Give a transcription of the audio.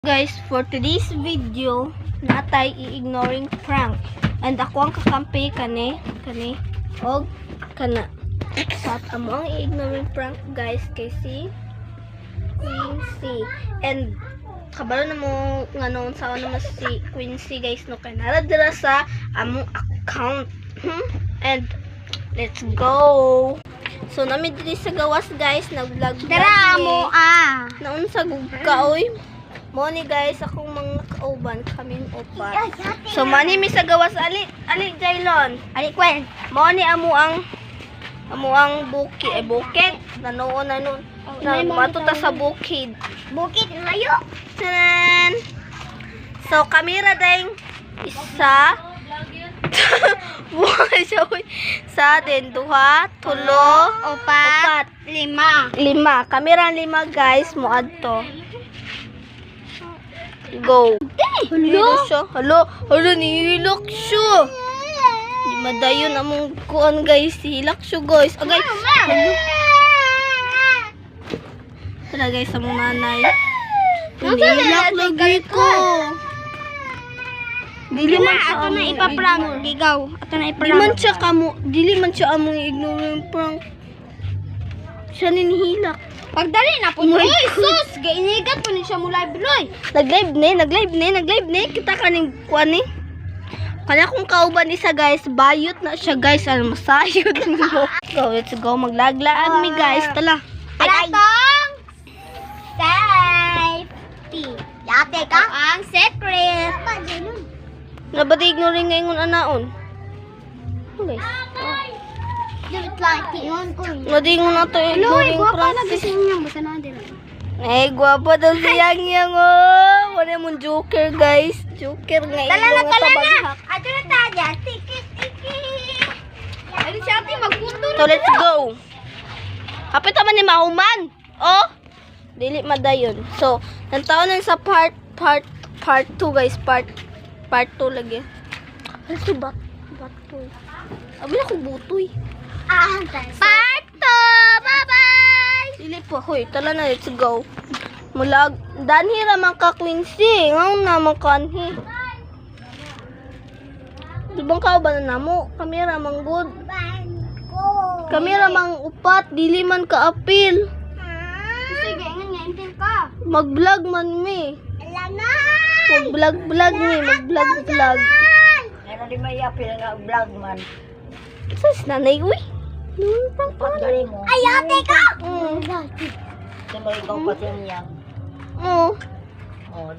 Guys, for today's video, natay i-ignoring prank. And ako ang kakampi kani og kana. So, amo ang i-ignoring prank guys kay si Quincy. And kabalo na mo nga noon sa ano mas si Quincy guys no kay naradira sa among account. And let's go. So nami diri sa gawas guys, nag-vlog Dara mo naon sa gugka oy. Mo ni guys akong mga kauban kaming upat. So mani mi sa gawas ali Jaylon. Ali kwen. Mo ni amo ang bukid nanoon na nun na matuta sa bukid. Bukid layo. Tanan. So kamera ding isa buhay siya uy. Sa din duha, tulo, Opat. Lima. Kamera 5 guys mo adto. Go. Hello, nihilak siya. Di madayon among kuan guys, hilak siya guys. Agay. Hello. Tara guys, among nanay. Nihilak lagi ko. Dili man siya Ato na ipaprank. Gigaw. Ato na Dili man ipaprank. siya dili man siya among ignore yung prank. Siya ninihilak. Pagdali na po. Uy, sus! Gainigat po ni siya mo live loy. Nag-live ni. Kita kaning kuan ni. Kanya kung kauban isa guys, bayot na siya guys. Ano masayod mo. Go, let's go. Maglaglaag mi guys. Tala. Platong safety. Yate ka? Ang secret. Nabati ignoring ngayon anaon. Guys. Nadingon na to ignoring practice. Basta na din. Eh, guwapa daw siyang yang oh. Wala mong joker guys. Joker nga Tala ilo na, nga tala na. pabaghak. Ato na tayo. Tikit. Ay, siya ati magpunto So let's go. Hapit naman ni Mauman. Oh. Dili madayon. So, nantaon na sa part 2 guys. Part 2 lagi. Ano si Batoy? Abi na ko butoy. Part 2. Bye-bye. Dili po. Hoy, tala na. Let's go. Mulag. Danhi ramang ka Quincy. Ngayon naman kanhi. Di bang kao ba na namo? Kami ramang good. Kami ramang upat. Dili man ka apil. Sige, ngayon ka. Mag-vlog man mi. Alam na. Mag-vlog mi. Mag-vlog. Ano di may apil nga vlog man. Sus, nanay, uy. Pagdali mo. Ay, ate ka. Sino ikaw pati niya. Oo. Oh,